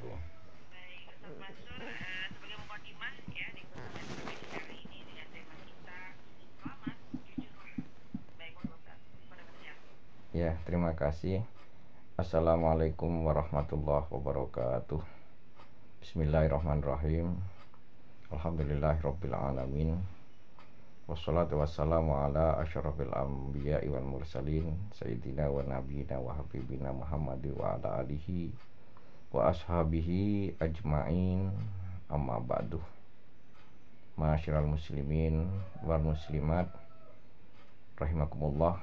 wabarakatuh. Baik, Ustaz Mansur, sebagai mukadimah ya di kesempatan edisi kali ini dengan tema kita ingin selamat, jujurlah. Baik, monggo Ustaz, pada pendengar. Ya, terima kasih. Assalamualaikum warahmatullahi wabarakatuh. Bismillahirrahmanirrahim. Alhamdulillahirabbil alamin. Wassalatu wassalamu ala asyrafil anbiya'i wal mursalin sayyidina wa nabiyina wa habibina Muhammadin wa ala alihi wa ashabihi ajmain, amma ba'du. Ma'asyiral muslimin wal muslimat rahimakumullah,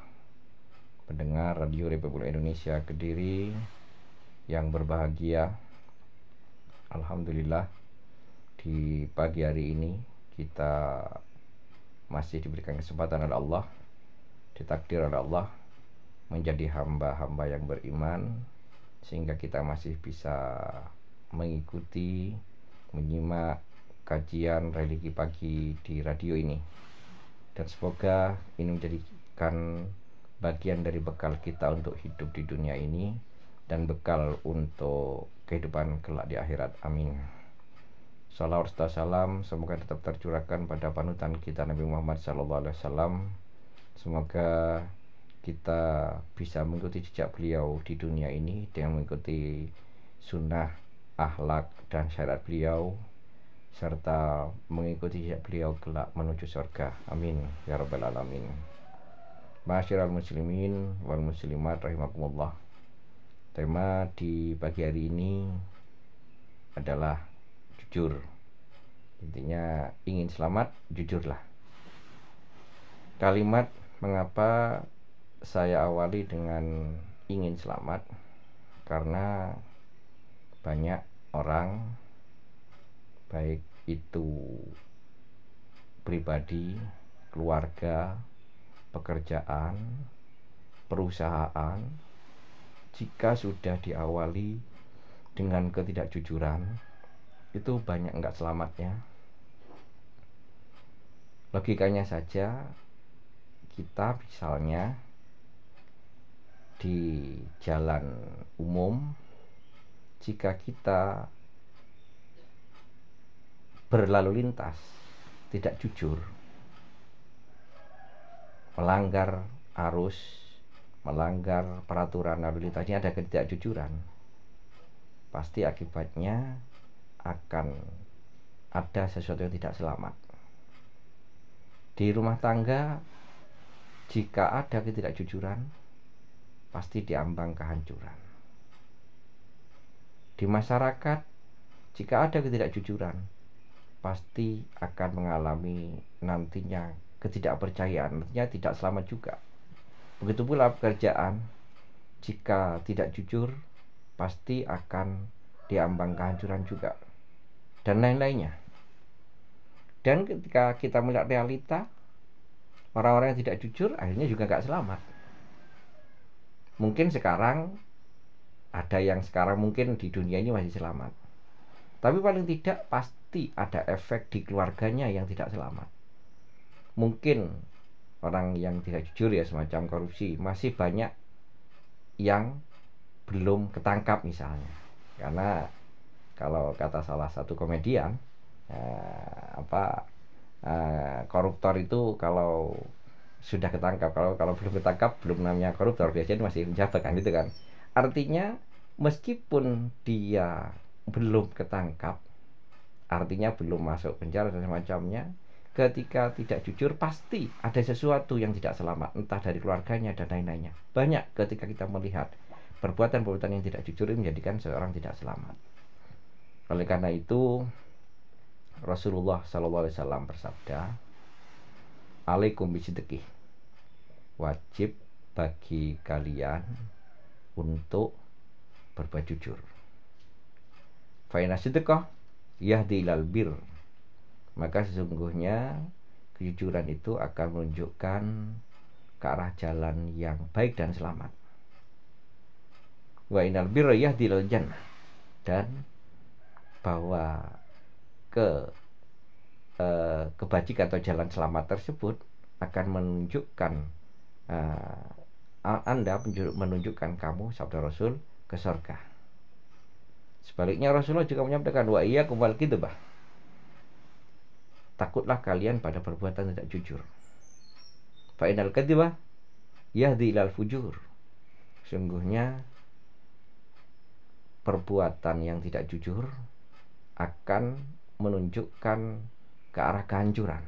pendengar Radio Republik Indonesia Kediri yang berbahagia. Alhamdulillah, di pagi hari ini kita masih diberikan kesempatan oleh Allah, ditakdir oleh Allah menjadi hamba-hamba yang beriman, sehingga kita masih bisa mengikuti, menyimak kajian religi pagi di radio ini. Dan semoga ini menjadikan bagian dari bekal kita untuk hidup di dunia ini dan bekal untuk kehidupan kelak di akhirat. Amin. Salawat serta salam semoga tetap tercurahkan pada panutan kita Nabi Muhammad SAW. Semoga kita bisa mengikuti jejak beliau di dunia ini dengan mengikuti sunnah, akhlak, dan syariat beliau, serta mengikuti jejak beliau kelak menuju surga. Amin ya rabbal alamin. Ma'asyiral muslimin wal muslimat rahimakumullah. Tema di pagi hari ini adalah jujur. Intinya ingin selamat, jujurlah. Kalimat mengapa saya awali dengan ingin selamat, karena banyak orang, baik itu pribadi, keluarga, pekerjaan, perusahaan, jika sudah diawali dengan ketidakjujuran, itu banyak enggak selamatnya. Logikanya saja, kita misalnya di jalan umum, jika kita berlalu lintas tidak jujur, melanggar arus, melanggar peraturan lalu lintasnya, ada ketidakjujuran, pasti akibatnya akan ada sesuatu yang tidak selamat. Di rumah tangga, jika ada ketidakjujuran, pasti diambang kehancuran. Di masyarakat, jika ada ketidakjujuran, pasti akan mengalami nantinya ketidakpercayaan, nantinya tidak selamat juga. Begitu pula pekerjaan, jika tidak jujur, pasti akan diambang kehancuran juga, dan lain-lainnya. Dan ketika kita melihat realita, orang-orang yang tidak jujur akhirnya juga gak selamat. Mungkin sekarang ada yang sekarang mungkin di dunia ini masih selamat, tapi paling tidak pasti ada efek di keluarganya yang tidak selamat. Mungkin orang yang tidak jujur, ya semacam korupsi, masih banyak yang belum ketangkap misalnya. Karena kalau kata salah satu komedian, koruptor itu kalau sudah ketangkap, kalau belum ketangkap belum namanya koruptor, biasanya masih menjabat kan, gitu kan. Artinya meskipun dia belum ketangkap, artinya belum masuk penjara dan semacamnya, ketika tidak jujur pasti ada sesuatu yang tidak selamat, entah dari keluarganya dan lain-lainnya. Banyak ketika kita melihat perbuatan-perbuatan yang tidak jujur ini menjadikan seorang tidak selamat. Oleh karena itu Rasulullah SAW bersabda, alaikum bisidqih, wajib bagi kalian untuk berbuat jujur. Fa inna sidqah yahdi ilal bir, maka sesungguhnya kejujuran itu akan menunjukkan ke arah jalan yang baik dan selamat. Wa innal birra yahdi ilal jannah, dan bahwa kebajikan atau jalan selamat tersebut akan menunjukkan Anda menunjukkan kamu, sabda Rasul, ke surga. Sebaliknya Rasulullah juga menyampaikan wa iyyakum wal kidbah. Takutlah kalian pada perbuatan tidak jujur. Fa innal kadzibah yahdi ilal fujur. Sungguhnya perbuatan yang tidak jujur akan menunjukkan ke arah kehancuran.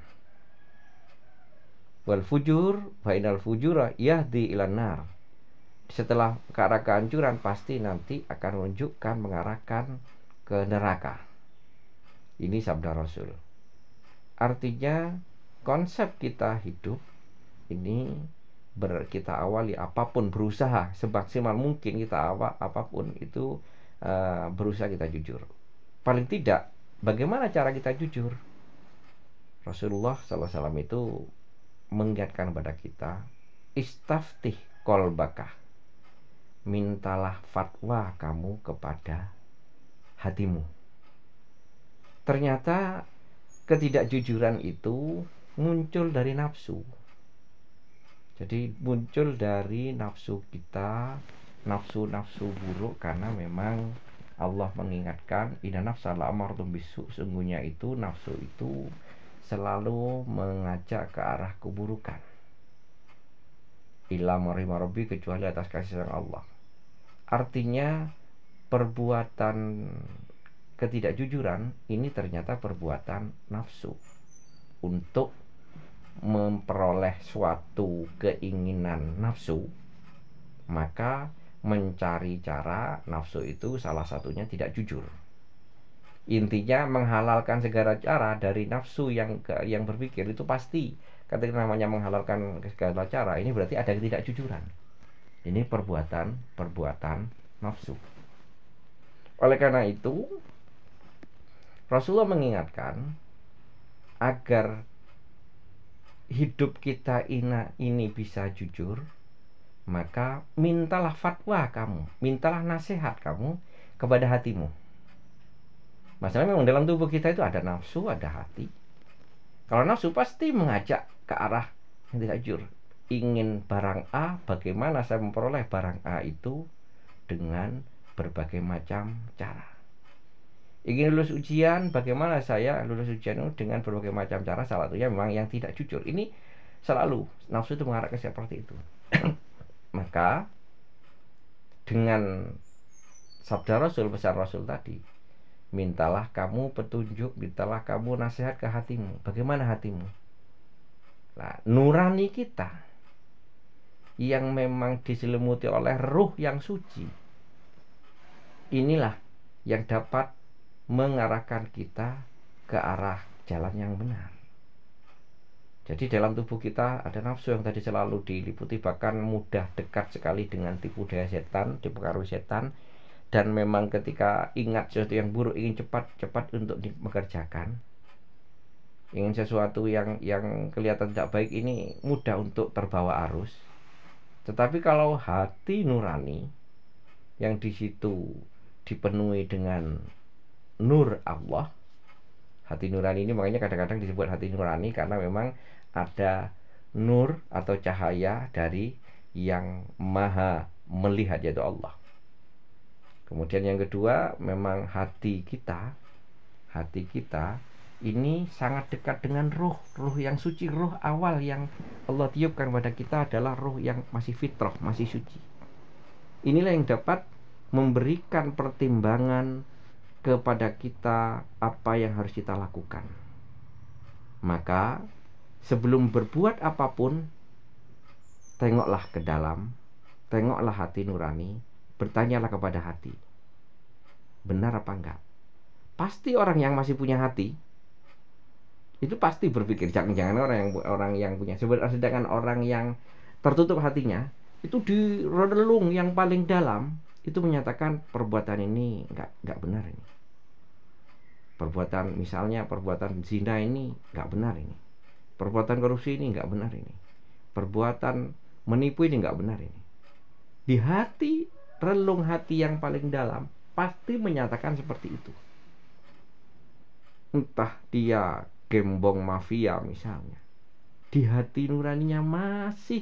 Wal fujur fa innal fujura yahdi ilan nar. Setelah ke arah kehancuran pasti nanti akan menunjukkan mengarahkan ke neraka. Ini sabda Rasul. Artinya konsep kita hidup ini kita awali apapun, berusaha semaksimal mungkin kita apapun itu berusaha kita jujur. Paling tidak bagaimana cara kita jujur? Rasulullah SAW itu mengingatkan kepada kita, istaftih qalbaka, mintalah fatwa kamu kepada hatimu. Ternyata ketidakjujuran itu muncul dari nafsu. Jadi muncul dari nafsu kita, nafsu-nafsu buruk, karena memang Allah mengingatkan inna nafsa la'amartum bisu, sungguhnya itu nafsu itu selalu mengajak ke arah keburukan. Illa marima rabbi, kecuali atas kasih sayang Allah. Artinya perbuatan ketidakjujuran ini ternyata perbuatan nafsu untuk memperoleh suatu keinginan nafsu, maka mencari cara nafsu itu salah satunya tidak jujur. Intinya menghalalkan segala cara dari nafsu yang berpikir itu pasti. Ketika namanya menghalalkan segala cara, ini berarti ada ketidakjujuran. Ini perbuatan nafsu. Oleh karena itu Rasulullah mengingatkan agar hidup kita ini bisa jujur, maka mintalah fatwa kamu, mintalah nasihat kamu kepada hatimu. Masalahnya memang dalam tubuh kita itu ada nafsu, ada hati. Kalau nafsu pasti mengajak ke arah yang tidak jujur. Ingin barang A, bagaimana saya memperoleh barang A itu dengan berbagai macam cara. Ingin lulus ujian, bagaimana saya lulus ujian itu dengan berbagai macam cara, salah satunya memang yang tidak jujur. Ini selalu nafsu itu mengarah ke seperti itu. Maka dengan sabda Rasul, pesan Rasul tadi, mintalah kamu petunjuk, mintalah kamu nasihat ke hatimu. Bagaimana hatimu? Nah, nurani kita yang memang diselimuti oleh ruh yang suci, inilah yang dapat mengarahkan kita ke arah jalan yang benar. Jadi dalam tubuh kita ada nafsu yang tadi selalu diliputi, bahkan mudah dekat sekali dengan tipu daya setan, dipengaruhi setan. Dan memang ketika ingat sesuatu yang buruk, ingin cepat untuk dikerjakan, ingin sesuatu yang kelihatan tidak baik, ini mudah untuk terbawa arus. Tetapi kalau hati nurani yang di situ dipenuhi dengan nur Allah, hati nurani ini makanya kadang-kadang disebut hati nurani, karena memang ada nur atau cahaya dari yang maha melihat, yaitu Allah. Kemudian yang kedua, memang hati kita ini sangat dekat dengan ruh yang suci. Ruh awal yang Allah tiupkan pada kita adalah ruh yang masih fitrah, masih suci. Inilah yang dapat memberikan pertimbangan kepada kita apa yang harus kita lakukan. Maka sebelum berbuat apapun, tengoklah ke dalam, tengoklah hati nurani, bertanyalah kepada hati, benar apa enggak. Pasti orang yang masih punya hati itu pasti berpikir, jangan orang yang punya. Sedangkan orang yang tertutup hatinya itu di relung yang paling dalam itu menyatakan perbuatan ini enggak benar ini. Perbuatan misalnya perbuatan zina ini enggak benar ini. Perbuatan korupsi ini enggak benar ini. Perbuatan menipu ini enggak benar ini. Di hati, relung hati yang paling dalam pasti menyatakan seperti itu. Entah dia gembong mafia misalnya, di hati nuraninya masih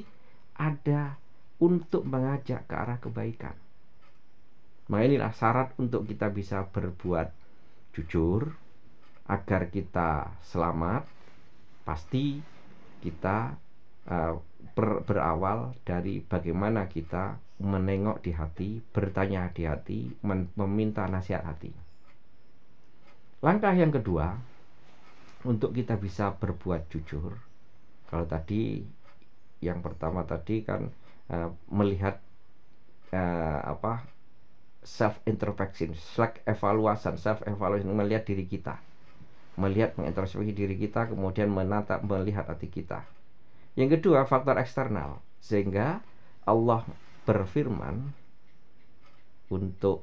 ada untuk mengajak ke arah kebaikan. Maka inilah syarat untuk kita bisa berbuat jujur. Agar kita selamat, pasti kita berawal dari bagaimana kita menengok di hati, bertanya di hati, meminta nasihat hati. Langkah yang kedua, untuk kita bisa berbuat jujur. Kalau tadi yang pertama tadi kan melihat self introspection, self evaluation, melihat diri kita, mengintrospeksi diri kita, kemudian melihat hati kita. Yang kedua, faktor eksternal, sehingga Allah berfirman untuk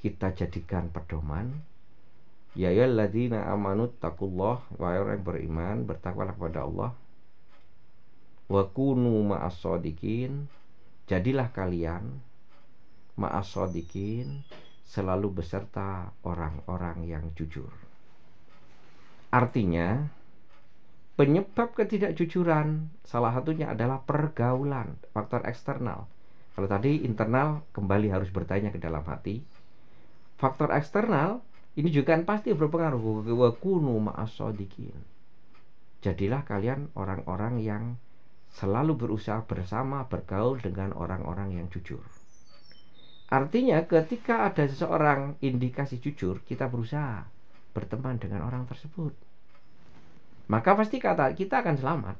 kita jadikan pedoman, ya ayyuhalladzina amanu taqullah, wahai orang yang beriman, bertakwalah kepada Allah, wa kunu ma'as shodiqin, jadilah kalian ma'as shodiqin, selalu beserta orang-orang yang jujur. Artinya, penyebab ketidakjujuran salah satunya adalah pergaulan, faktor eksternal. Kalau tadi internal, kembali harus bertanya ke dalam hati. Faktor eksternal ini juga pasti berpengaruh. Wa kunu ma'as shodiqin, jadilah kalian orang-orang yang selalu berusaha bersama, bergaul dengan orang-orang yang jujur. Artinya ketika ada seseorang indikasi jujur, kita berusaha berteman dengan orang tersebut. Maka pasti kita akan selamat.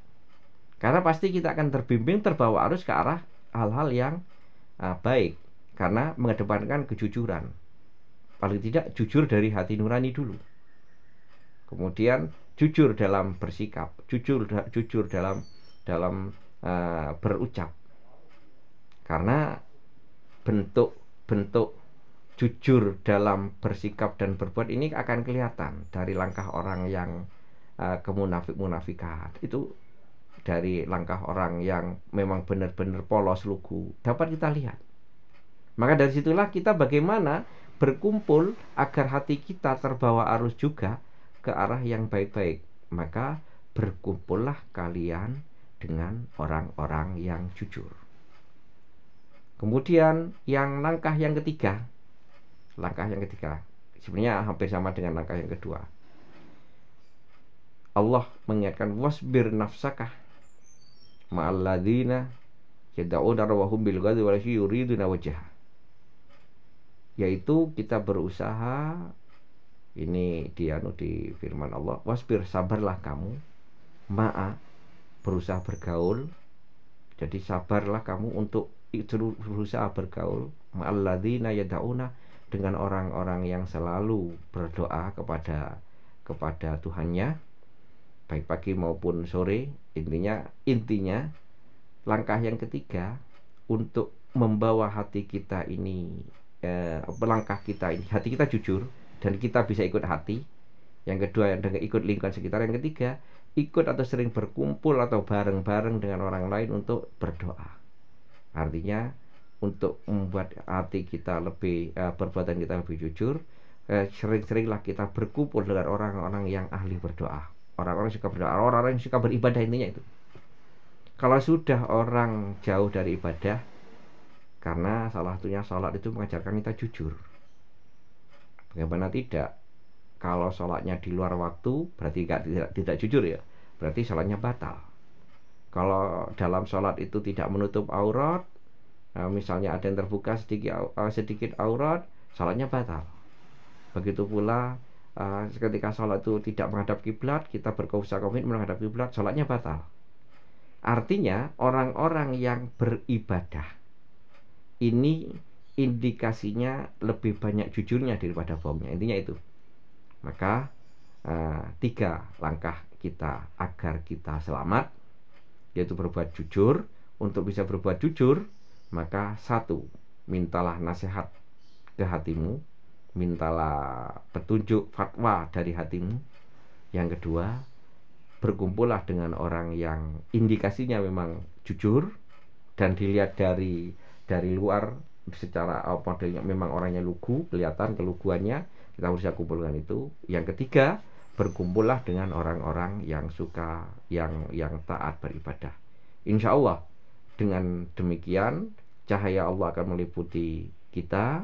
Karena pasti kita akan terbimbing, terbawa arus ke arah hal-hal yang baik. Karena mengedepankan kejujuran. Paling tidak jujur dari hati nurani dulu. Kemudian jujur dalam bersikap, jujur dalam berucap. Karena bentuk jujur dalam bersikap dan berbuat ini akan kelihatan dari langkah orang yang kemunafik-munafikan. Itu dari langkah orang yang memang benar-benar polos lugu dapat kita lihat. Maka dari situlah kita bagaimana berkumpul agar hati kita terbawa arus juga ke arah yang baik-baik. Maka berkumpullah kalian dengan orang-orang yang jujur. Kemudian langkah yang ketiga sebenarnya hampir sama dengan langkah yang kedua. Allah mengingatkan, wasbir nafsakah ma'alladzina yad'una rabbahum bil ghadwi wal ashi yuriduna wajhah. Yaitu kita berusaha, ini di firman Allah, wasbir, sabarlah kamu, berusaha bergaul. Jadi sabarlah kamu untuk berusaha bergaul ma'alladzina yad'una, dengan orang-orang yang selalu berdoa kepada Tuhannya, baik pagi maupun sore. Intinya langkah yang ketiga untuk membawa hati kita ini, langkah kita ini, hati kita jujur dan kita bisa ikut hati. Yang kedua, dengan ikut lingkungan sekitar. Yang ketiga, ikut atau sering berkumpul atau bareng-bareng dengan orang lain untuk berdoa. Artinya untuk membuat hati kita lebih, perbuatan kita lebih jujur, sering-seringlah kita berkumpul dengan orang-orang yang ahli berdoa. Orang-orang yang suka berdoa, orang-orang yang suka beribadah, intinya itu. Kalau sudah orang jauh dari ibadah, karena salah satunya sholat itu mengajarkan kita jujur. Bagaimana tidak? Kalau sholatnya di luar waktu, berarti tidak jujur ya. Berarti sholatnya batal. Kalau dalam sholat itu tidak menutup aurat, misalnya ada yang terbuka sedikit aurat, sholatnya batal. Begitu pula ketika sholat itu tidak menghadap kiblat, kita berkeusaha komitmen menghadap kiblat, sholatnya batal. Artinya orang-orang yang beribadah ini indikasinya lebih banyak jujurnya daripada bohongnya. Intinya itu. Maka 3 langkah kita agar kita selamat, yaitu berbuat jujur. Untuk bisa berbuat jujur, maka 1, mintalah nasihat ke hatimu, mintalah petunjuk fatwa dari hatimu. Yang kedua, berkumpullah dengan orang yang indikasinya memang jujur dan dilihat dari luar secara modelnya memang orangnya lugu, kelihatan keluguannya, kita harus kumpulkan itu. Yang ketiga, berkumpullah dengan orang-orang yang suka, yang taat beribadah. Insya Allah dengan demikian cahaya Allah akan meliputi kita,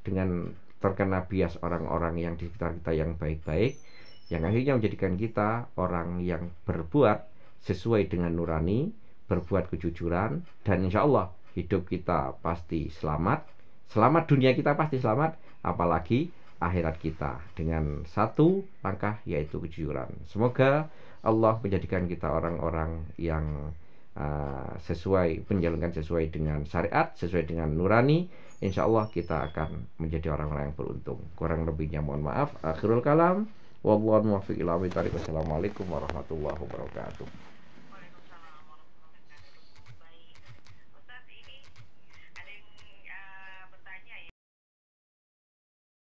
dengan terkena bias orang-orang yang di sekitar kita yang baik-baik, yang akhirnya menjadikan kita orang yang berbuat sesuai dengan nurani, berbuat kejujuran, dan insya Allah hidup kita pasti selamat. Selamat dunia kita pasti selamat, apalagi akhirat kita dengan satu langkah yaitu kejujuran. Semoga Allah menjadikan kita orang-orang yang sesuai, menjalankan sesuai dengan syariat, sesuai dengan nurani. Insya Allah kita akan menjadi orang-orang yang beruntung. Kurang lebihnya mohon maaf. Akhirul kalam. Wallahu muwaffiq ila aqwamit thoriq. Wassalamualaikum warahmatullahi wabarakatuh.